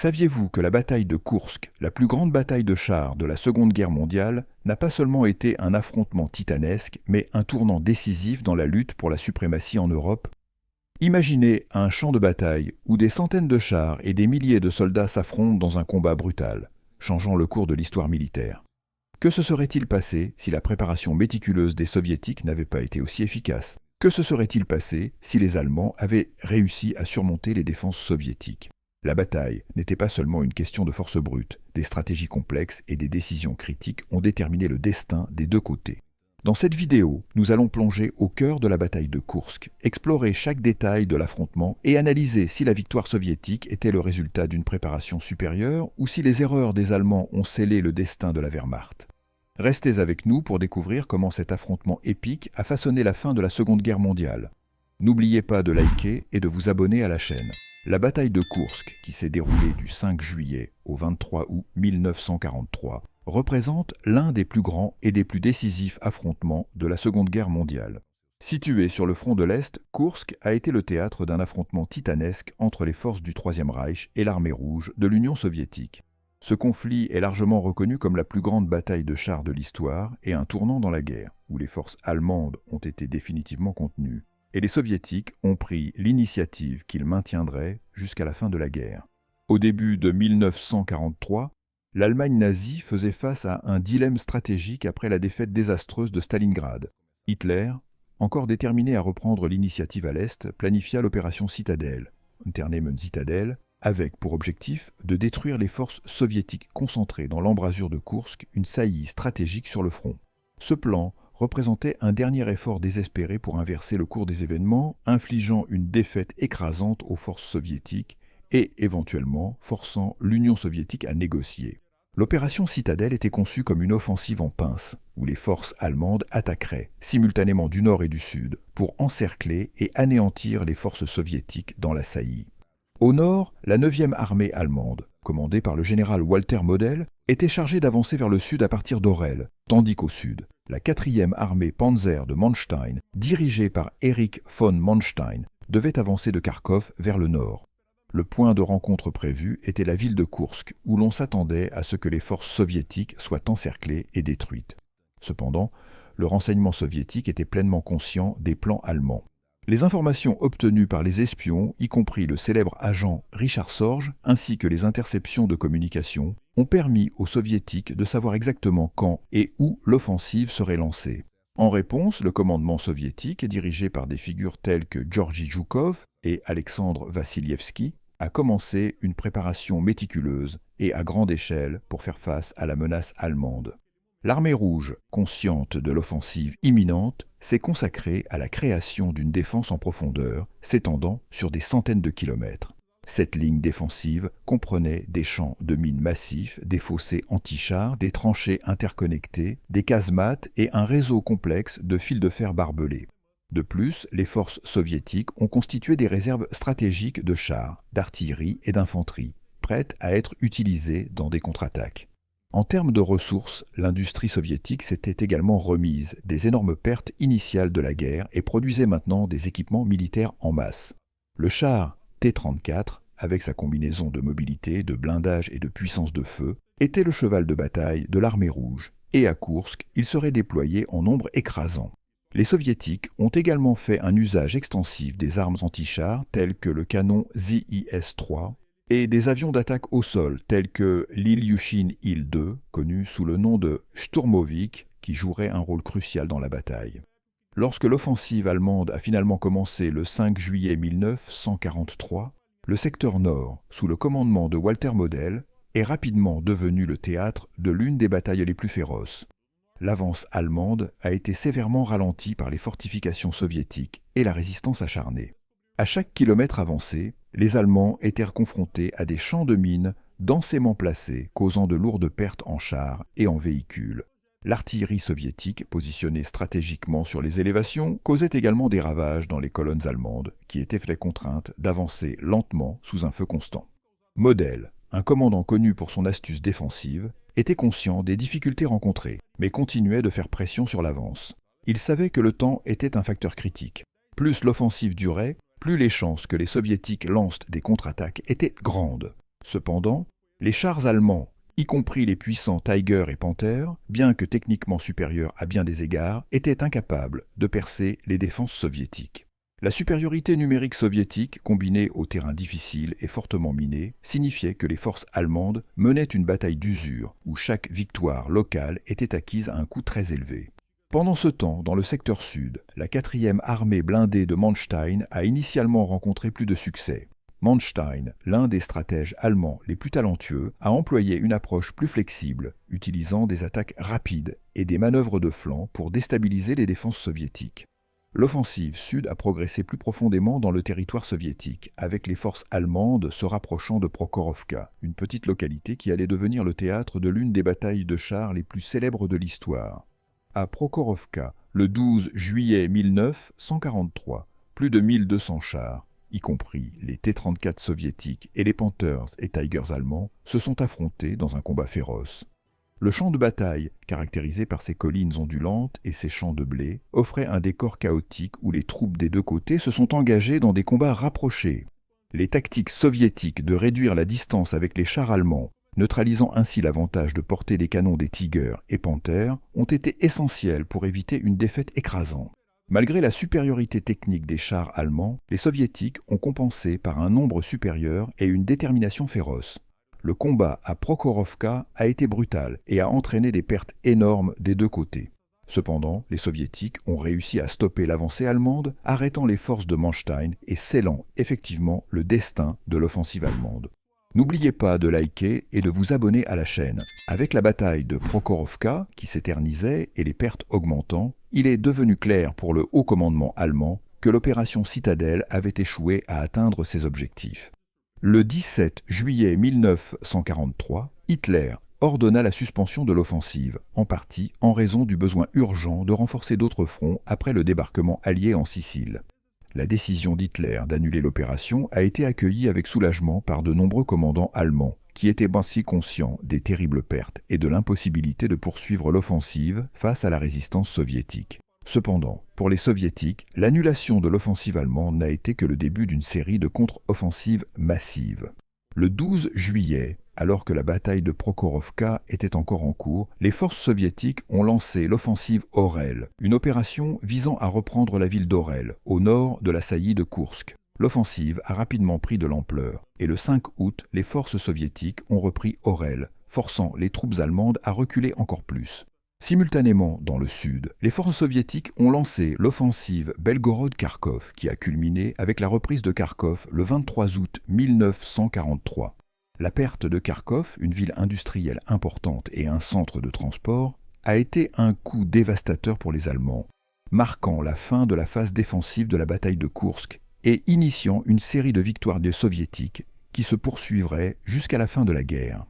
Saviez-vous que la bataille de Koursk, la plus grande bataille de chars de la Seconde Guerre mondiale, n'a pas seulement été un affrontement titanesque, mais un tournant décisif dans la lutte pour la suprématie en Europe? Imaginez un champ de bataille où des centaines de chars et des milliers de soldats s'affrontent dans un combat brutal, changeant le cours de l'histoire militaire. Que se serait-il passé si la préparation méticuleuse des Soviétiques n'avait pas été aussi efficace? Que se serait-il passé si les Allemands avaient réussi à surmonter les défenses soviétiques? La bataille n'était pas seulement une question de force brute, des stratégies complexes et des décisions critiques ont déterminé le destin des deux côtés. Dans cette vidéo, nous allons plonger au cœur de la bataille de Koursk, explorer chaque détail de l'affrontement et analyser si la victoire soviétique était le résultat d'une préparation supérieure ou si les erreurs des Allemands ont scellé le destin de la Wehrmacht. Restez avec nous pour découvrir comment cet affrontement épique a façonné la fin de la Seconde Guerre mondiale. N'oubliez pas de liker et de vous abonner à la chaîne. La bataille de Koursk, qui s'est déroulée du 5 juillet au 23 août 1943, représente l'un des plus grands et des plus décisifs affrontements de la Seconde Guerre mondiale. Situé sur le front de l'Est, Koursk a été le théâtre d'un affrontement titanesque entre les forces du Troisième Reich et l'Armée rouge de l'Union soviétique. Ce conflit est largement reconnu comme la plus grande bataille de chars de l'histoire et un tournant dans la guerre, où les forces allemandes ont été définitivement contenues, et les soviétiques ont pris l'initiative qu'ils maintiendraient jusqu'à la fin de la guerre. Au début de 1943, l'Allemagne nazie faisait face à un dilemme stratégique après la défaite désastreuse de Stalingrad. Hitler, encore déterminé à reprendre l'initiative à l'Est, planifia l'opération Citadelle, Unternehmen Zitadelle, avec pour objectif de détruire les forces soviétiques concentrées dans l'embrasure de Koursk, une saillie stratégique sur le front. Ce plan représentait un dernier effort désespéré pour inverser le cours des événements, infligeant une défaite écrasante aux forces soviétiques et, éventuellement, forçant l'Union soviétique à négocier. L'opération Citadelle était conçue comme une offensive en pince, où les forces allemandes attaqueraient, simultanément du nord et du sud, pour encercler et anéantir les forces soviétiques dans la saillie. Au nord, la 9e armée allemande, commandée par le général Walter Model, était chargée d'avancer vers le sud à partir d'Orel, tandis qu'au sud, la 4e armée Panzer de Manstein, dirigée par Erich von Manstein, devait avancer de Kharkov vers le nord. Le point de rencontre prévu était la ville de Koursk, où l'on s'attendait à ce que les forces soviétiques soient encerclées et détruites. Cependant, le renseignement soviétique était pleinement conscient des plans allemands. Les informations obtenues par les espions, y compris le célèbre agent Richard Sorge, ainsi que les interceptions de communication, ont permis aux soviétiques de savoir exactement quand et où l'offensive serait lancée. En réponse, le commandement soviétique, dirigé par des figures telles que Georgi Zhukov et Alexandre Vassilievski, a commencé une préparation méticuleuse et à grande échelle pour faire face à la menace allemande. L'Armée rouge, consciente de l'offensive imminente, s'est consacrée à la création d'une défense en profondeur, s'étendant sur des centaines de kilomètres. Cette ligne défensive comprenait des champs de mines massifs, des fossés anti-chars, des tranchées interconnectées, des casemates et un réseau complexe de fils de fer barbelés. De plus, les forces soviétiques ont constitué des réserves stratégiques de chars, d'artillerie et d'infanterie, prêtes à être utilisées dans des contre-attaques. En termes de ressources, l'industrie soviétique s'était également remise des énormes pertes initiales de la guerre et produisait maintenant des équipements militaires en masse. Le char T-34, avec sa combinaison de mobilité, de blindage et de puissance de feu, était le cheval de bataille de l'Armée rouge, et à Koursk, il serait déployé en nombre écrasant. Les soviétiques ont également fait un usage extensif des armes anti-chars telles que le canon ZIS-3, et des avions d'attaque au sol tels que l'Ilyushin Il-2, connu sous le nom de Sturmovik, qui jouerait un rôle crucial dans la bataille. Lorsque l'offensive allemande a finalement commencé le 5 juillet 1943, le secteur nord, sous le commandement de Walter Model, est rapidement devenu le théâtre de l'une des batailles les plus féroces. L'avance allemande a été sévèrement ralentie par les fortifications soviétiques et la résistance acharnée. À chaque kilomètre avancé, les Allemands étaient confrontés à des champs de mines densément placés, causant de lourdes pertes en chars et en véhicules. L'artillerie soviétique, positionnée stratégiquement sur les élévations, causait également des ravages dans les colonnes allemandes, qui étaient contraintes d'avancer lentement sous un feu constant. Model, un commandant connu pour son astuce défensive, était conscient des difficultés rencontrées, mais continuait de faire pression sur l'avance. Il savait que le temps était un facteur critique. Plus l'offensive durait, plus les chances que les soviétiques lancent des contre-attaques étaient grandes. Cependant, les chars allemands, y compris les puissants Tiger et Panther, bien que techniquement supérieurs à bien des égards, étaient incapables de percer les défenses soviétiques. La supériorité numérique soviétique, combinée au terrain difficile et fortement miné, signifiait que les forces allemandes menaient une bataille d'usure où chaque victoire locale était acquise à un coût très élevé. Pendant ce temps, dans le secteur sud, la 4e armée blindée de Manstein a initialement rencontré plus de succès. Manstein, l'un des stratèges allemands les plus talentueux, a employé une approche plus flexible, utilisant des attaques rapides et des manœuvres de flanc pour déstabiliser les défenses soviétiques. L'offensive sud a progressé plus profondément dans le territoire soviétique, avec les forces allemandes se rapprochant de Prokhorovka, une petite localité qui allait devenir le théâtre de l'une des batailles de chars les plus célèbres de l'histoire. À Prokhorovka, le 12 juillet 1943, plus de 1200 chars, y compris les T-34 soviétiques et les Panthers et Tigers allemands, se sont affrontés dans un combat féroce. Le champ de bataille, caractérisé par ses collines ondulantes et ses champs de blé, offrait un décor chaotique où les troupes des deux côtés se sont engagées dans des combats rapprochés. Les tactiques soviétiques de réduire la distance avec les chars allemands, neutralisant ainsi l'avantage de porter les canons des Tiger et Panther, ont été essentielles pour éviter une défaite écrasante. Malgré la supériorité technique des chars allemands, les soviétiques ont compensé par un nombre supérieur et une détermination féroce. Le combat à Prokhorovka a été brutal et a entraîné des pertes énormes des deux côtés. Cependant, les soviétiques ont réussi à stopper l'avancée allemande, arrêtant les forces de Manstein et scellant effectivement le destin de l'offensive allemande. N'oubliez pas de liker et de vous abonner à la chaîne. Avec la bataille de Prokhorovka, qui s'éternisait et les pertes augmentant, il est devenu clair pour le haut commandement allemand que l'opération Citadelle avait échoué à atteindre ses objectifs. Le 17 juillet 1943, Hitler ordonna la suspension de l'offensive, en partie en raison du besoin urgent de renforcer d'autres fronts après le débarquement allié en Sicile. La décision d'Hitler d'annuler l'opération a été accueillie avec soulagement par de nombreux commandants allemands, qui étaient ainsi conscients des terribles pertes et de l'impossibilité de poursuivre l'offensive face à la résistance soviétique. Cependant, pour les soviétiques, l'annulation de l'offensive allemande n'a été que le début d'une série de contre-offensives massives. Le 12 juillet, alors que la bataille de Prokhorovka était encore en cours, les forces soviétiques ont lancé l'offensive Orel, une opération visant à reprendre la ville d'Orel, au nord de la saillie de Koursk. L'offensive a rapidement pris de l'ampleur, et le 5 août, les forces soviétiques ont repris Orel, forçant les troupes allemandes à reculer encore plus. Simultanément, dans le sud, les forces soviétiques ont lancé l'offensive Belgorod-Kharkov, qui a culminé avec la reprise de Kharkov le 23 août 1943. La perte de Kharkov, une ville industrielle importante et un centre de transport, a été un coup dévastateur pour les Allemands, marquant la fin de la phase défensive de la bataille de Koursk et initiant une série de victoires des soviétiques qui se poursuivraient jusqu'à la fin de la guerre.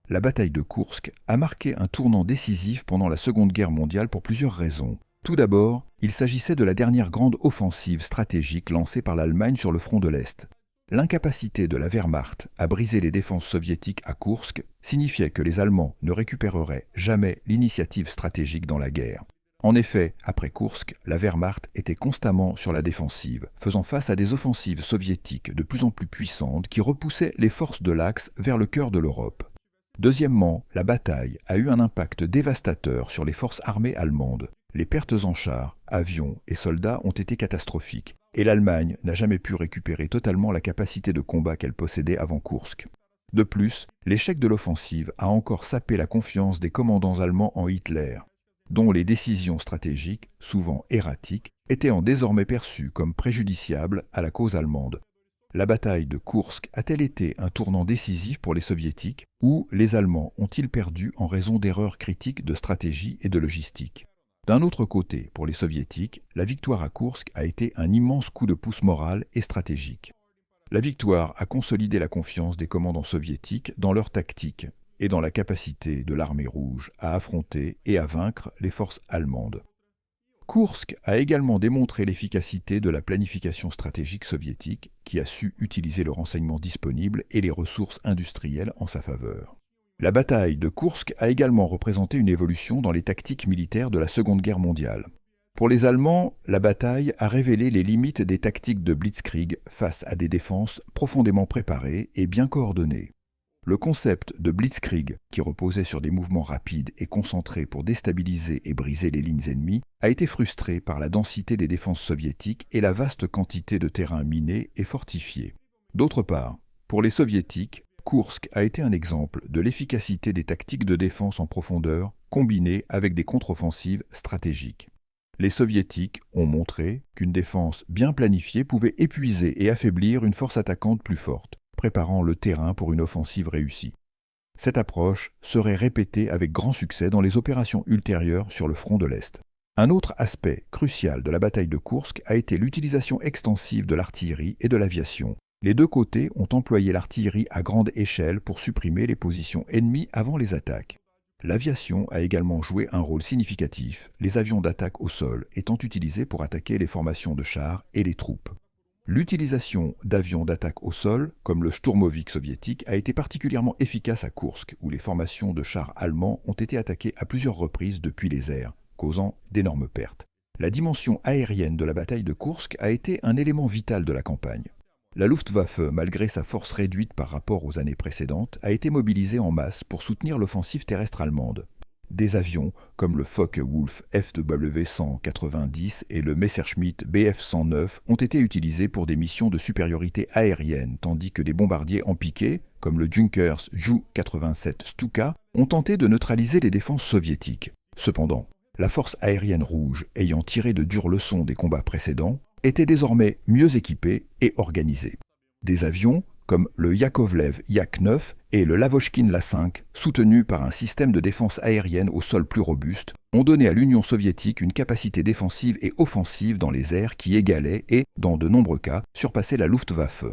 La bataille de Koursk a marqué un tournant décisif pendant la Seconde Guerre mondiale pour plusieurs raisons. Tout d'abord, il s'agissait de la dernière grande offensive stratégique lancée par l'Allemagne sur le front de l'Est. L'incapacité de la Wehrmacht à briser les défenses soviétiques à Koursk signifiait que les Allemands ne récupéreraient jamais l'initiative stratégique dans la guerre. En effet, après Koursk, la Wehrmacht était constamment sur la défensive, faisant face à des offensives soviétiques de plus en plus puissantes qui repoussaient les forces de l'Axe vers le cœur de l'Europe. Deuxièmement, la bataille a eu un impact dévastateur sur les forces armées allemandes. Les pertes en chars, avions et soldats ont été catastrophiques, et l'Allemagne n'a jamais pu récupérer totalement la capacité de combat qu'elle possédait avant Koursk. De plus, l'échec de l'offensive a encore sapé la confiance des commandants allemands en Hitler, dont les décisions stratégiques, souvent erratiques, étaient désormais perçues comme préjudiciables à la cause allemande. La bataille de Koursk a-t-elle été un tournant décisif pour les soviétiques, ou les Allemands ont-ils perdu en raison d'erreurs critiques de stratégie et de logistique? D'un autre côté, pour les soviétiques, la victoire à Koursk a été un immense coup de pouce moral et stratégique. La victoire a consolidé la confiance des commandants soviétiques dans leur tactique et dans la capacité de l'armée rouge à affronter et à vaincre les forces allemandes. Koursk a également démontré l'efficacité de la planification stratégique soviétique qui a su utiliser le renseignement disponible et les ressources industrielles en sa faveur. La bataille de Koursk a également représenté une évolution dans les tactiques militaires de la Seconde Guerre mondiale. Pour les Allemands, la bataille a révélé les limites des tactiques de blitzkrieg face à des défenses profondément préparées et bien coordonnées. Le concept de blitzkrieg, qui reposait sur des mouvements rapides et concentrés pour déstabiliser et briser les lignes ennemies, a été frustré par la densité des défenses soviétiques et la vaste quantité de terrains minés et fortifiés. D'autre part, pour les soviétiques, Koursk a été un exemple de l'efficacité des tactiques de défense en profondeur combinées avec des contre-offensives stratégiques. Les soviétiques ont montré qu'une défense bien planifiée pouvait épuiser et affaiblir une force attaquante plus forte, préparant le terrain pour une offensive réussie. Cette approche serait répétée avec grand succès dans les opérations ultérieures sur le front de l'Est. Un autre aspect crucial de la bataille de Koursk a été l'utilisation extensive de l'artillerie et de l'aviation. Les deux côtés ont employé l'artillerie à grande échelle pour supprimer les positions ennemies avant les attaques. L'aviation a également joué un rôle significatif, les avions d'attaque au sol étant utilisés pour attaquer les formations de chars et les troupes. L'utilisation d'avions d'attaque au sol, comme le Sturmovik soviétique, a été particulièrement efficace à Koursk, où les formations de chars allemands ont été attaquées à plusieurs reprises depuis les airs, causant d'énormes pertes. La dimension aérienne de la bataille de Koursk a été un élément vital de la campagne. La Luftwaffe, malgré sa force réduite par rapport aux années précédentes, a été mobilisée en masse pour soutenir l'offensive terrestre allemande. Des avions, comme le Focke-Wulf FW-190 et le Messerschmitt Bf-109, ont été utilisés pour des missions de supériorité aérienne, tandis que des bombardiers en piqué, comme le Junkers Ju-87 Stuka, ont tenté de neutraliser les défenses soviétiques. Cependant, la force aérienne rouge, ayant tiré de dures leçons des combats précédents, était désormais mieux équipée et organisée. Des avions, comme le Yakovlev Yak-9 et le Lavochkin La-5, soutenus par un système de défense aérienne au sol plus robuste, ont donné à l'Union soviétique une capacité défensive et offensive dans les airs qui égalait et, dans de nombreux cas, surpassait la Luftwaffe.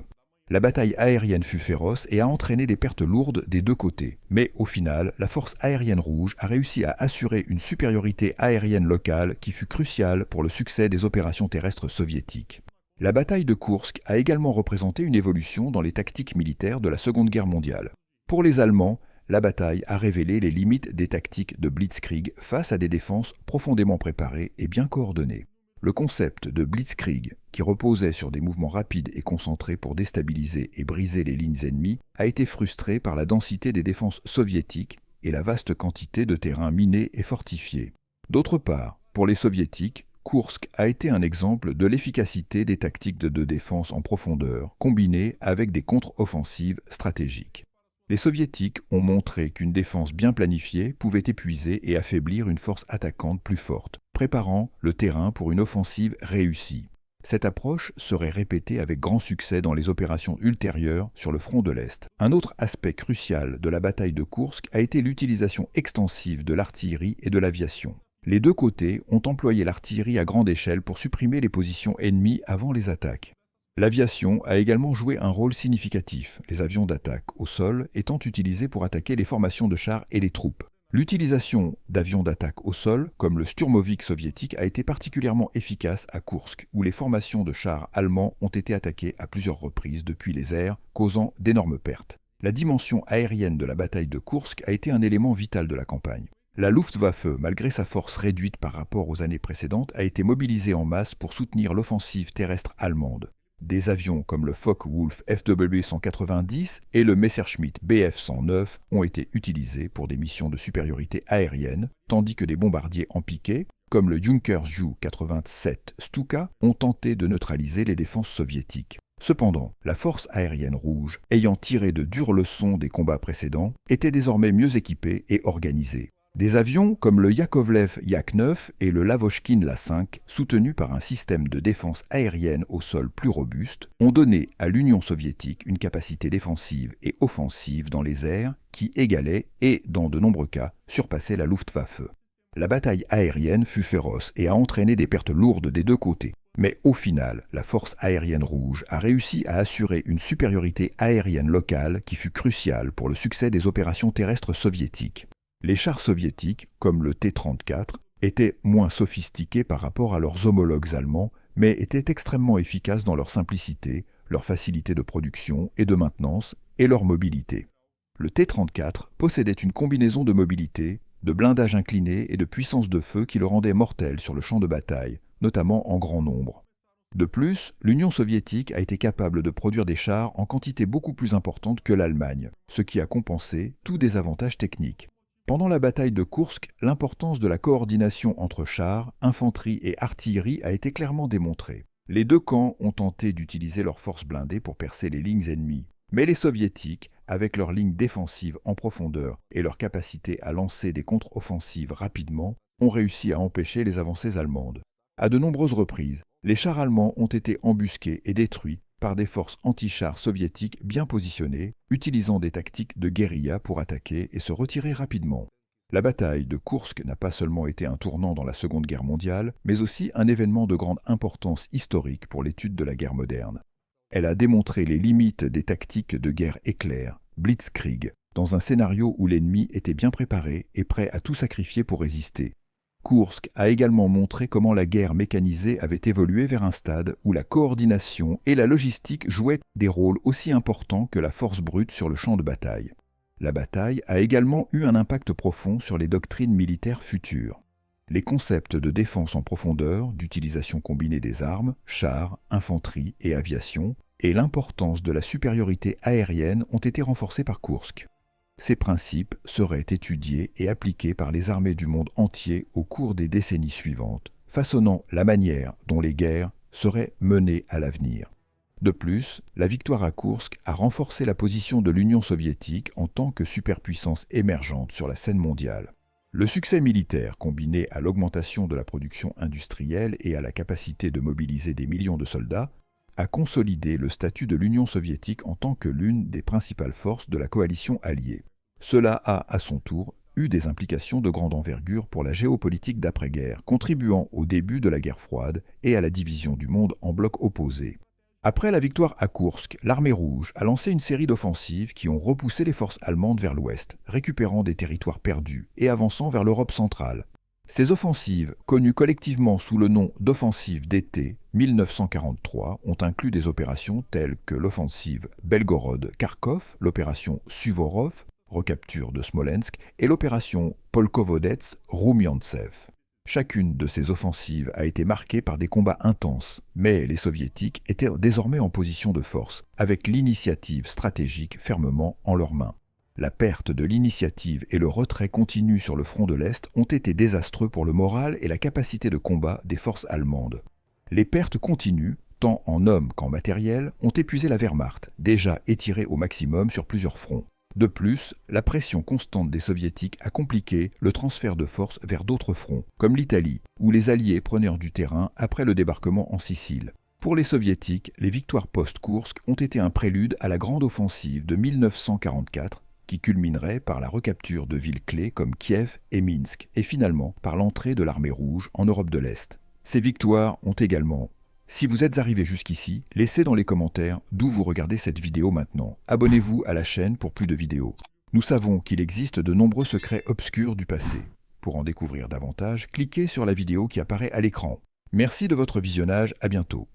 La bataille aérienne fut féroce et a entraîné des pertes lourdes des deux côtés. Mais au final, la force aérienne rouge a réussi à assurer une supériorité aérienne locale qui fut cruciale pour le succès des opérations terrestres soviétiques. La bataille de Koursk a également représenté une évolution dans les tactiques militaires de la Seconde Guerre mondiale. Pour les Allemands, la bataille a révélé les limites des tactiques de blitzkrieg face à des défenses profondément préparées et bien coordonnées. Le concept de blitzkrieg, qui reposait sur des mouvements rapides et concentrés pour déstabiliser et briser les lignes ennemies, a été frustré par la densité des défenses soviétiques et la vaste quantité de terrains minés et fortifiés. D'autre part, pour les soviétiques, Koursk a été un exemple de l'efficacité des tactiques de défense en profondeur, combinées avec des contre-offensives stratégiques. Les soviétiques ont montré qu'une défense bien planifiée pouvait épuiser et affaiblir une force attaquante plus forte, préparant le terrain pour une offensive réussie. Cette approche serait répétée avec grand succès dans les opérations ultérieures sur le front de l'Est. Un autre aspect crucial de la bataille de Koursk a été l'utilisation extensive de l'artillerie et de l'aviation. Les deux côtés ont employé l'artillerie à grande échelle pour supprimer les positions ennemies avant les attaques. L'aviation a également joué un rôle significatif, les avions d'attaque au sol étant utilisés pour attaquer les formations de chars et les troupes. L'utilisation d'avions d'attaque au sol, comme le Sturmovik soviétique, a été particulièrement efficace à Koursk, où les formations de chars allemands ont été attaquées à plusieurs reprises depuis les airs, causant d'énormes pertes. La dimension aérienne de la bataille de Koursk a été un élément vital de la campagne. La Luftwaffe, malgré sa force réduite par rapport aux années précédentes, a été mobilisée en masse pour soutenir l'offensive terrestre allemande. Des avions comme le Focke-Wulf FW-190 et le Messerschmitt Bf-109 ont été utilisés pour des missions de supériorité aérienne, tandis que des bombardiers en piqué, comme le Junkers Ju-87 Stuka, ont tenté de neutraliser les défenses soviétiques. Cependant, la force aérienne rouge, ayant tiré de dures leçons des combats précédents, était désormais mieux équipée et organisée. Des avions comme le Yakovlev Yak-9 et le Lavochkin La-5, soutenus par un système de défense aérienne au sol plus robuste, ont donné à l'Union soviétique une capacité défensive et offensive dans les airs qui égalait et, dans de nombreux cas, surpassait la Luftwaffe. La bataille aérienne fut féroce et a entraîné des pertes lourdes des deux côtés. Mais au final, la force aérienne rouge a réussi à assurer une supériorité aérienne locale qui fut cruciale pour le succès des opérations terrestres soviétiques. Les chars soviétiques, comme le T-34, étaient moins sophistiqués par rapport à leurs homologues allemands, mais étaient extrêmement efficaces dans leur simplicité, leur facilité de production et de maintenance, et leur mobilité. Le T-34 possédait une combinaison de mobilité, de blindage incliné et de puissance de feu qui le rendait mortel sur le champ de bataille, notamment en grand nombre. De plus, l'Union soviétique a été capable de produire des chars en quantité beaucoup plus importante que l'Allemagne, ce qui a compensé tout désavantage technique. Pendant la bataille de Koursk, l'importance de la coordination entre chars, infanterie et artillerie a été clairement démontrée. Les deux camps ont tenté d'utiliser leurs forces blindées pour percer les lignes ennemies, mais les soviétiques, avec leurs lignes défensives en profondeur et leur capacité à lancer des contre-offensives rapidement, ont réussi à empêcher les avancées allemandes. À de nombreuses reprises, les chars allemands ont été embusqués et détruits par des forces anti-chars soviétiques bien positionnées, utilisant des tactiques de guérilla pour attaquer et se retirer rapidement. La bataille de Koursk n'a pas seulement été un tournant dans la Seconde Guerre mondiale, mais aussi un événement de grande importance historique pour l'étude de la guerre moderne. Elle a démontré les limites des tactiques de guerre éclair, blitzkrieg, dans un scénario où l'ennemi était bien préparé et prêt à tout sacrifier pour résister. Koursk a également montré comment la guerre mécanisée avait évolué vers un stade où la coordination et la logistique jouaient des rôles aussi importants que la force brute sur le champ de bataille. La bataille a également eu un impact profond sur les doctrines militaires futures. Les concepts de défense en profondeur, d'utilisation combinée des armes, chars, infanterie et aviation, et l'importance de la supériorité aérienne ont été renforcés par Koursk. Ces principes seraient étudiés et appliqués par les armées du monde entier au cours des décennies suivantes, façonnant la manière dont les guerres seraient menées à l'avenir. De plus, la victoire à Koursk a renforcé la position de l'Union soviétique en tant que superpuissance émergente sur la scène mondiale. Le succès militaire, combiné à l'augmentation de la production industrielle et à la capacité de mobiliser des millions de soldats, a consolidé le statut de l'Union soviétique en tant que l'une des principales forces de la coalition alliée. Cela a, à son tour, eu des implications de grande envergure pour la géopolitique d'après-guerre, contribuant au début de la guerre froide et à la division du monde en blocs opposés. Après la victoire à Koursk, l'armée rouge a lancé une série d'offensives qui ont repoussé les forces allemandes vers l'ouest, récupérant des territoires perdus et avançant vers l'Europe centrale. Ces offensives, connues collectivement sous le nom d'offensive d'été 1943, ont inclus des opérations telles que l'offensive Belgorod-Kharkov, l'opération Suvorov, recapture de Smolensk, et l'opération Polkovodets-Roumiantsev. Chacune de ces offensives a été marquée par des combats intenses, mais les soviétiques étaient désormais en position de force, avec l'initiative stratégique fermement en leurs mains. La perte de l'initiative et le retrait continu sur le front de l'Est ont été désastreux pour le moral et la capacité de combat des forces allemandes. Les pertes continues, tant en hommes qu'en matériel, ont épuisé la Wehrmacht, déjà étirée au maximum sur plusieurs fronts. De plus, la pression constante des soviétiques a compliqué le transfert de forces vers d'autres fronts, comme l'Italie, où les Alliés prenaient du terrain après le débarquement en Sicile. Pour les soviétiques, les victoires post-Koursk ont été un prélude à la grande offensive de 1944, qui culminerait par la recapture de villes clés comme Kiev et Minsk, et finalement par l'entrée de l'armée rouge en Europe de l'Est. Ces victoires ont également... Si vous êtes arrivé jusqu'ici, laissez dans les commentaires d'où vous regardez cette vidéo maintenant. Abonnez-vous à la chaîne pour plus de vidéos. Nous savons qu'il existe de nombreux secrets obscurs du passé. Pour en découvrir davantage, cliquez sur la vidéo qui apparaît à l'écran. Merci de votre visionnage, à bientôt.